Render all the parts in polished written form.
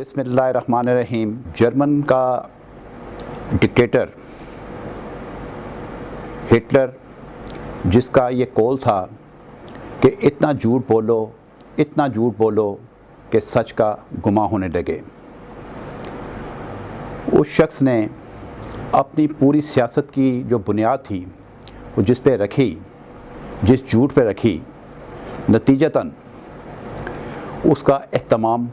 बिस्मिल्लाहिर्रहमानिर्रहीम। जर्मन का dictator Hitler, जिसका ये कॉल था कि इतना झूठ बोलो कि सच का गुमा होने लगे, उस शख्स ने अपनी पूरी सियासत की जो बुनियाद थी वो जिस झूठ पे रखी, नतीजतन उसका एहतमाम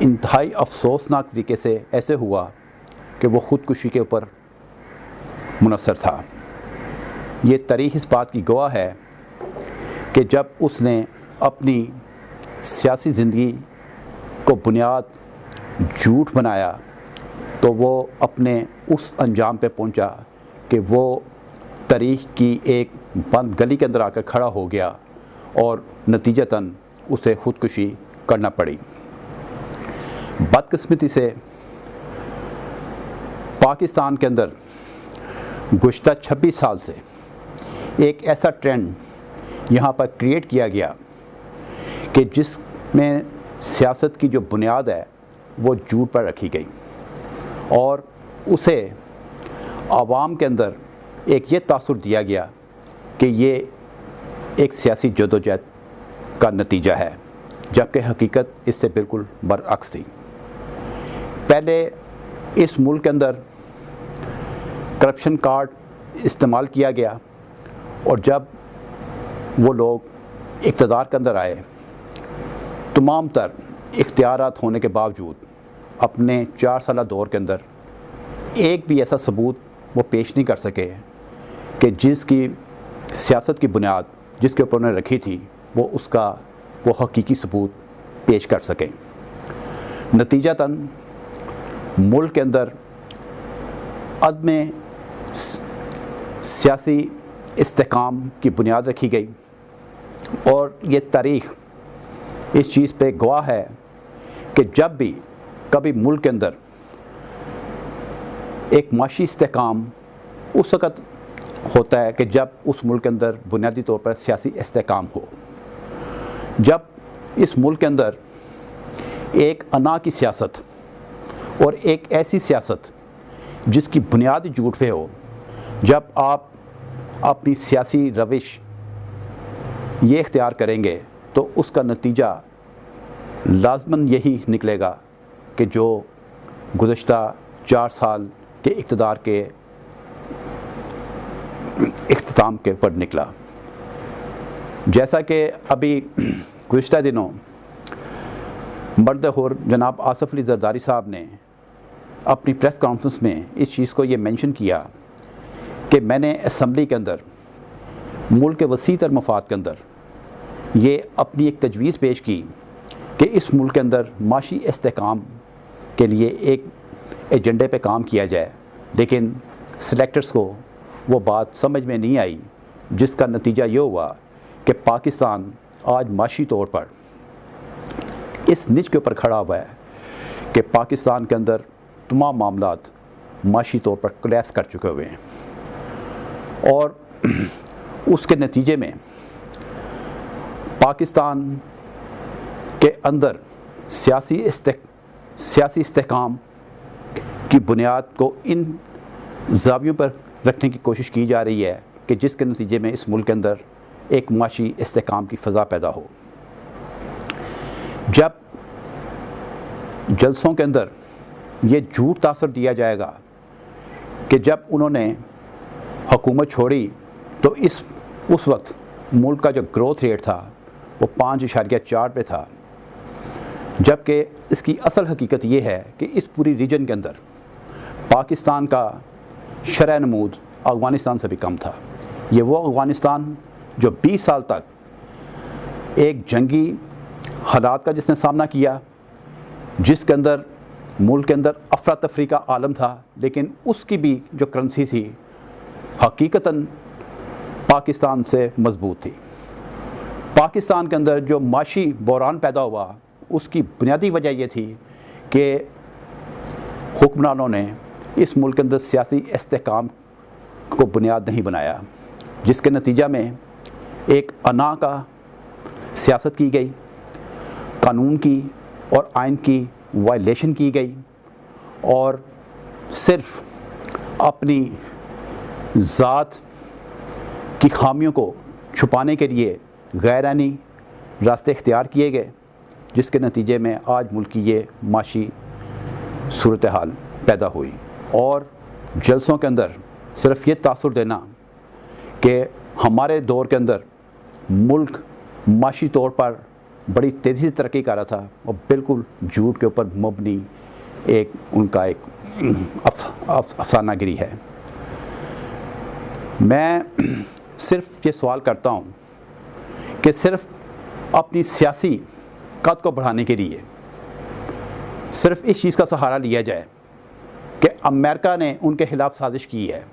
इंतहाई अफसोसनाक तरीके से ऐसे हुआ कि वो ख़ुदकुशी के ऊपर मुनस्सर था। ये तारीख़ इस बात की गवाह है कि जब उसने अपनी सियासी ज़िंदगी को बुनियाद झूठ बनाया तो वो अपने उस अंजाम पे पहुंचा कि वो तारीख़ की एक बंद गली के अंदर आकर खड़ा हो गया और नतीजतन उसे ख़ुदकुशी करना पड़ी। बदकिस्मती से पाकिस्तान के अंदर गुज़श्ता 26 साल से एक ऐसा ट्रेंड यहाँ पर क्रिएट किया गया कि जिसमें सियासत की जो बुनियाद है वो झूठ पर रखी गई और उसे आवाम के अंदर एक ये तासुर दिया गया कि ये एक सियासी जदोजहद का नतीजा है, जबकि हकीकत इससे बिल्कुल बरअक्स थी। पहले इस मुल्क के अंदर करप्शन कार्ड इस्तेमाल किया गया और जब वो लोग इक़्तिदार के अंदर आए, तमाम तर इख्तियारात होने के बावजूद अपने 4 साला दौर के अंदर एक भी ऐसा सबूत वो पेश नहीं कर सके कि जिसकी सियासत की बुनियाद जिसके ऊपर उन्होंने रखी थी वो हकीकी सबूत पेश कर सकें। नतीजतन मुल्क के अंदर अदम सियासी इस्तेकाम की बुनियाद रखी गई और ये तारीख़ इस चीज़ पे गवाह है कि जब भी कभी मुल्क के अंदर एक माशी इस्तेकाम उस वक़्त होता है कि जब उस मुल्क के अंदर बुनियादी तौर पर सियासी इस्तेकाम हो। जब इस मुल्क के अंदर एक अना की सियासत और एक ऐसी सियासत जिसकी बुनियाद झूठ पे हो, जब आप अपनी सियासी रविश ये इख्तियार करेंगे तो उसका नतीजा लाज़मन यही निकलेगा कि जो गुज़श्ता 4 साल के इक़्तिदार के इख्तिताम के ऊपर निकला। जैसा कि अभी गुज़श्ता दिनों मर्द हुर जनाब आसिफ अली ज़रदारी साहब ने अपनी प्रेस कॉन्फ्रेंस में इस चीज़ को ये मेंशन किया कि मैंने असम्बली के अंदर मुल्क के वसी तर मफाद के अंदर ये अपनी एक तजवीज़ पेश की कि इस मुल्क के अंदर माशी इस्तेकाम के लिए एक एजेंडे पे काम किया जाए, लेकिन सिलेक्टर्स को वो बात समझ में नहीं आई, जिसका नतीजा ये हुआ कि पाकिस्तान आज माशी तौर पर इस निच के ऊपर खड़ा हुआ है कि पाकिस्तान के अंदर तमाम मामलात माशी तौर पर कोलैप्स कर चुके हुए हैं और उसके नतीजे में पाकिस्तान के अंदर सियासी इस्तेकाम की बुनियाद को इन ज़ावियों पर रखने की कोशिश की जा रही है कि जिसके नतीजे में इस मुल्क के अंदर एक माशी इस्तेकाम की फ़ज़ा पैदा हो। जब जलसों के अंदर ये झूठ तासर दिया जाएगा कि जब उन्होंने हुकूमत छोड़ी तो उस वक्त मुल्क का जो ग्रोथ रेट था वो 5.4 पे था, जबकि इसकी असल हकीकत ये है कि इस पूरी रीजन के अंदर पाकिस्तान का शरह नमूद अफ़गानिस्तान से भी कम था। ये वो अफ़गानिस्तान जो 20 साल तक एक जंगी हालात का जिसने सामना किया, जिसके अंदर मुल्क के अंदर अफरा तफरी का आलम था, लेकिन उसकी भी जो करेंसी थी हकीकतन पाकिस्तान से मजबूत थी। पाकिस्तान के अंदर जो माशी बहरान पैदा हुआ उसकी बुनियादी वजह यह थी कि हुक्मरानों ने इस मुल्क के अंदर सियासी इस्तेकाम को बुनियाद नहीं बनाया, जिसके नतीजा में एक अना का सियासत की गई कानून की और आइन की वायलेशन की गई और सिर्फ अपनी ज़ात की खामियों को छुपाने के लिए गैरानी रास्ते इख्तियार किए गए, जिसके नतीजे में आज मुल्क की ये माशी सूरत हाल पैदा हुई। और जलसों के अंदर सिर्फ ये तासुर देना कि हमारे दौर के अंदर मुल्क माशी तौर पर बड़ी तेज़ी से तरक्की कर रहा था, और बिल्कुल झूठ के ऊपर मबनी एक उनका एक अफसानागिरी है। मैं सिर्फ ये सवाल करता हूँ कि सिर्फ अपनी सियासी कद को बढ़ाने के लिए सिर्फ इस चीज़ का सहारा लिया जाए कि अमेरिका ने उनके ख़िलाफ़ साजिश की है,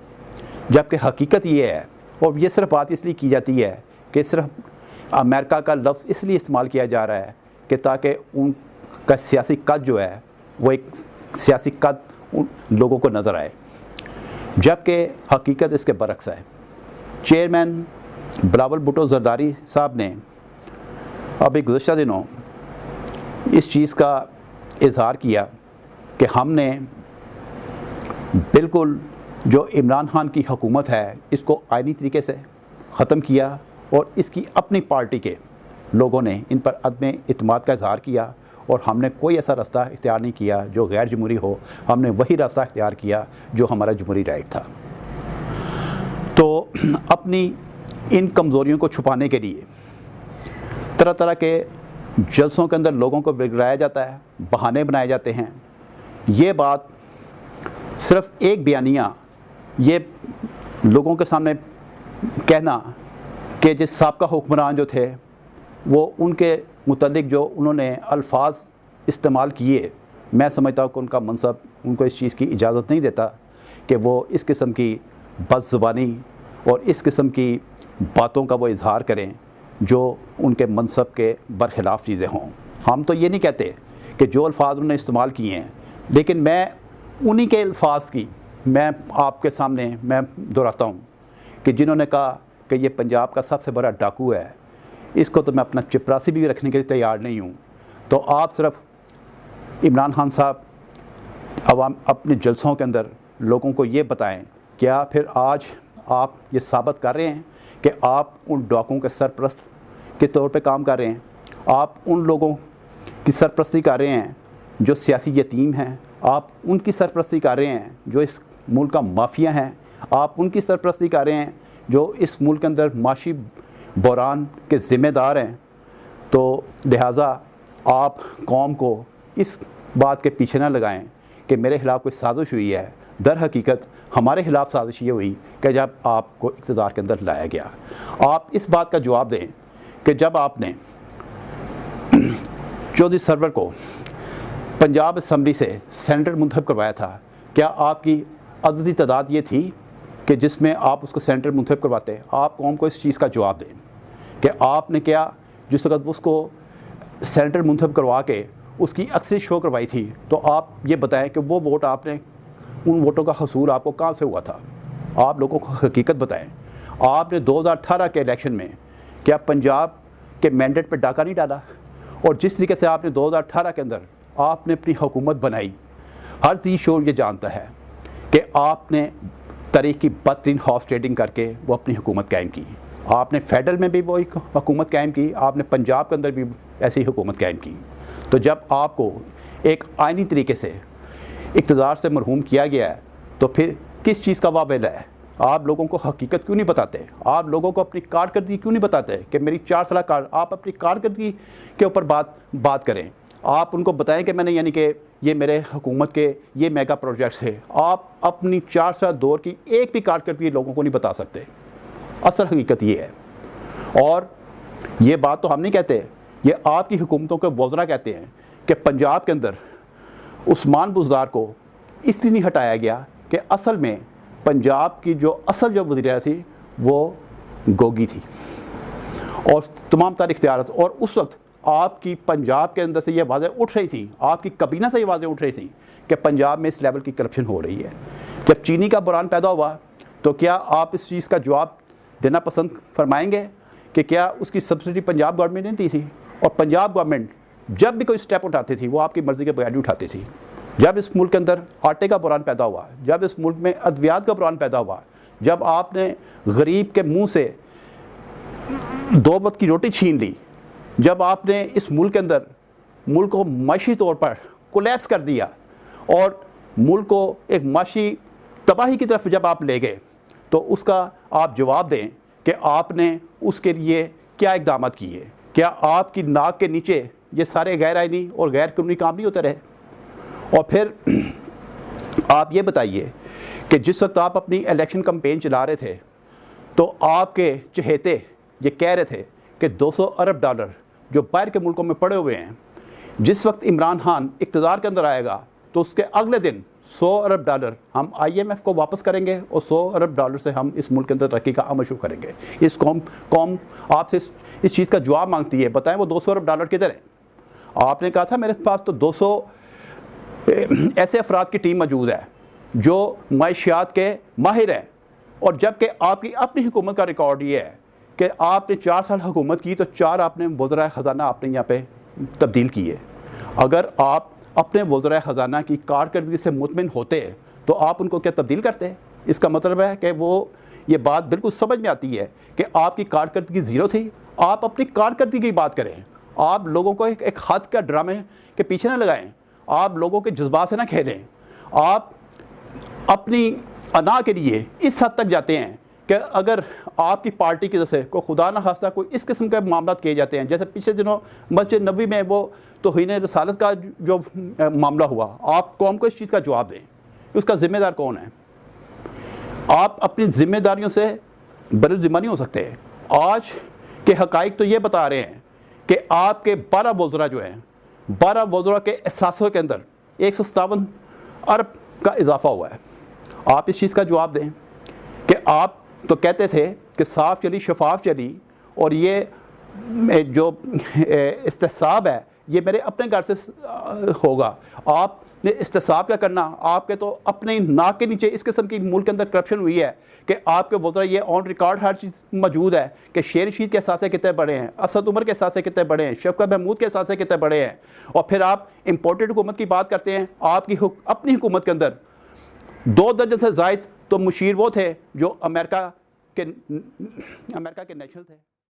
जबकि हकीकत ये है, और ये सिर्फ बात इसलिए की जाती है कि सिर्फ अमेरिका का लफ्ज़ इसलिए इस्तेमाल किया जा रहा है कि ताकि उनका सियासी कद जो है वो एक सियासी कद उन लोगों को नज़र आए, जबकि हकीकत इसके बरक्स है। चेयरमैन बिलावल भुट्टो जरदारी साहब ने अभी गुज़श्ता दिनों इस चीज़ का इजहार किया कि हमने बिल्कुल जो इमरान खान की हुकूमत है इसको आइनी तरीके से ख़त्म किया, और इसकी अपनी पार्टी के लोगों ने इन पर अदम इत्मीनान का इजहार किया, और हमने कोई ऐसा रास्ता इख्तियार नहीं किया जो गैर जमहूरी हो, हमने वही रास्ता इख्तियार किया जो हमारा जमहूरी राइट था। तो अपनी इन कमज़ोरियों को छुपाने के लिए तरह तरह के जलसों के अंदर लोगों को बिगड़ाया जाता है, बहाने बनाए जाते हैं। ये बात सिर्फ एक बयानिया ये लोगों के सामने कहना कि जिस साबका हुक्मरान जो थे वो उनके मुतल्लिक जो उन्होंने अल्फाज इस्तेमाल किए, मैं समझता हूँ कि उनका मनसब उनको इस चीज़ की इजाज़त नहीं देता कि वो इस किस्म की बदज़ुबानी और इस किस्म की बातों का वो इजहार करें जो उनके मनसब के बरखिलाफ़ चीज़ें हों। हम तो ये नहीं कहते कि जो अल्फाज उन्होंने इस्तेमाल किए हैं, लेकिन मैं उन्हीं के अल्फाज की मैं आपके सामने मैं दोहराता हूँ कि जिन्होंने कहा कि ये पंजाब का सबसे बड़ा डाकू है, इसको तो मैं अपना चपरासी भी रखने के लिए तैयार नहीं हूँ। तो आप सिर्फ इमरान खान साहब अवाम अपने जलसों के अंदर लोगों को ये बताएं, क्या फिर आज आप ये साबित कर रहे हैं कि आप उन डाकुओं के सरपरस्त के तौर पे काम कर रहे हैं, आप उन लोगों की सरपरस्ती कर रहे हैं जो सियासी यतीम हैं, आप उनकी सरपरस्ती कर रहे हैं जो इस मुल्क का माफिया हैं, आप उनकी सरपरस्ती कर रहे हैं जो इस मुल्क के अंदर माशी बहरान के ज़िम्मेदार हैं। तो लिहाजा आप कौम को इस बात के पीछे ना लगाएं कि मेरे ख़िलाफ़ कोई साजिश हुई है। दर हकीकत हमारे ख़िलाफ़ साजिश ये हुई कि जब आपको इक़्तिदार के अंदर लाया गया, आप इस बात का जवाब दें कि जब आपने चौधरी सरवर को पंजाब असम्बली से सेनेटर मुंतखब करवाया था, क्या आपकी अददी तादाद ये थी कि जिसमें आप उसको सेनेटर मुंतखब करवाते? आप कौम को इस चीज़ का जवाब दें कि आपने क्या जिस वक्त उसको सेनेटर मुंतखब करवा के उसकी अक्सरियत शो करवाई थी, तो आप ये बताएं कि वो वोट आपने उन वोटों का हसूल आपको कहाँ से हुआ था? आप लोगों को हकीकत बताएं। आपने 2018 के इलेक्शन में क्या पंजाब के मैंडेट पर डाका नहीं डाला? और जिस तरीके से आपने 2018 के अंदर आपने अपनी हुकूमत बनाई, हर जी शोर ये जानता है कि आपने तरीक़ की बदतरीन हॉर्स ट्रेडिंग करके वो अपनी हुकूमत कायम की। आपने फेडरल में भी वो एक हुकूमत कायम की, आपने पंजाब के अंदर भी ऐसी हुकूमत कायम की। तो जब आपको एक आइनी तरीके से इक़्तिदार से मरहूम किया गया है, तो फिर किस चीज़ का वाबेला है? आप लोगों को हकीकत क्यों नहीं बताते? आप लोगों को अपनी कारकर्दगी क्यों नहीं बताते कि मेरी 4 साल आप अपनी कारकर्दगी के ऊपर बात करें। आप उनको बताएं कि मैंने यानी कि ये मेरे हुकूमत के ये मेगा प्रोजेक्ट्स है। आप अपनी 4 साल दौर की एक भी कारकर्दगी लोगों को नहीं बता सकते। असल हकीकत ये है, और ये बात तो हम नहीं कहते, ये आपकी हुकूमतों के वज़रा कहते हैं कि पंजाब के अंदर उस्मान बुज़दार को इसलिए नहीं हटाया गया कि असल में पंजाब की जो असल जो वज़ीर थी वो गोगी थी और तमाम तारीख इख्तियारात, और उस वक्त आपकी पंजाब के अंदर से ये आवाज़ें उठ रही थी, आपकी कबीना से ये आवाज़ें उठ रही थी कि पंजाब में इस लेवल की करप्शन हो रही है। जब चीनी का बुरान पैदा हुआ तो क्या आप इस चीज़ का जवाब देना पसंद फरमाएंगे कि क्या उसकी सब्सिडी पंजाब गवर्नमेंट ने दी थी? और पंजाब गवर्नमेंट जब भी कोई स्टेप उठाती थी वो आपकी मर्ज़ी के बगैर नहीं उठाती थी। जब इस मुल्क के अंदर आटे का बुरान पैदा हुआ, जब इस मुल्क में अद्वियात का बुरान पैदा हुआ, जब आपने गरीब के मुंह से 2 वक्त की रोटी छीन ली, जब आपने इस मुल्क के अंदर मुल्क को माशी तौर पर कोलैप्स कर दिया और मुल्क को एक माशी तबाही की तरफ जब आप ले गए, तो उसका आप जवाब दें कि आपने उसके लिए क्या इक़दाम किए। क्या आपकी नाक के नीचे ये सारे गैर आइनी और गैर कानूनी काम नहीं होते रहे? और फिर आप ये बताइए कि जिस वक्त आप अपनी इलेक्शन कैंपेन चला रहे थे तो आपके चहेते ये कह रहे थे कि 200 अरब डॉलर जो बाहर के मुल्कों में पड़े हुए हैं, जिस वक्त इमरान खान इक़्तिदार के अंदर आएगा तो उसके अगले दिन 100 अरब डॉलर हम IMF को वापस करेंगे और 100 अरब डॉलर से हम इस मुल्क के अंदर तरक्की का अमल शुरू करेंगे। इस कौम आपसे इस चीज़ का जवाब मांगती है, बताएं वो 200 अरब डॉलर किधर है? आपने कहा था मेरे पास तो 200 ऐसे अफराद की टीम मौजूद है जो माशियात के माहिर हैं, और जबकि आपकी अपनी हुकूमत का रिकॉर्ड ये है कि आपने 4 साल हुकूमत की तो 4 आपने वज़राए ख़जाना आपने यहाँ पे तब्दील किए। अगर आप अपने वज़राए ख़जाना की कारकर्दगी से मुतमिन होते तो आप उनको क्या तब्दील करते? इसका मतलब है कि वो ये बात बिल्कुल समझ में आती है कि आपकी कारकर्दगी ज़ीरो थी। आप अपनी कारकर्दगी की बात करें, आप लोगों को एक हद का ड्रामे के पीछे ना लगाएं, आप लोगों के जज्बात से ना खेलें। आप अपनी अना के लिए इस हद तक जाते हैं कि अगर आपकी पार्टी की तरफ से कोई खुदा न खास्ता कोई इस किस्म के मामला किए जाते हैं, जैसे पिछले दिनों मस्जिद नबी में वो तौहीन रसालत का जो मामला हुआ, आप कौम को इस चीज़ का जवाब दें, उसका ज़िम्मेदार कौन है? आप अपनी ज़िम्मेदारियों से बरज़िम्मा नहीं हो सकते। आज के हक़ाइक़ तो ये बता रहे हैं कि आपके 12 वज़रा जो हैं, 12 वज़रा के एहसासों के अंदर 157 अरब का इजाफा हुआ है। आप इस चीज़ का जवाब दें कि आप तो कहते थे कि साफ़ चली शफाफ चली, और ये जो इस्तेहसाब है ये मेरे अपने घर से होगा। आपने इस्तेहसाब क्या करना? आपके तो अपने नाक के नीचे इस किस्म की मुल्क के अंदर करप्शन हुई है कि आपके वज़रा ये ऑन रिकॉर्ड हर चीज़ मौजूद है कि शेर रशीद के एहसास कितने बड़े हैं, असद उमर के एहसास कितने बड़े हैं, शफ़कत महमूद के एहसास कितने बड़े हैं, और फिर आप इम्पोर्टेड हुकूमत की बात करते हैं। आपकी अपनी हुकूमत के अंदर 2 दर्जन से ज़ायद तो मुशीर वो थे जो अमेरिका के नेशनल थे।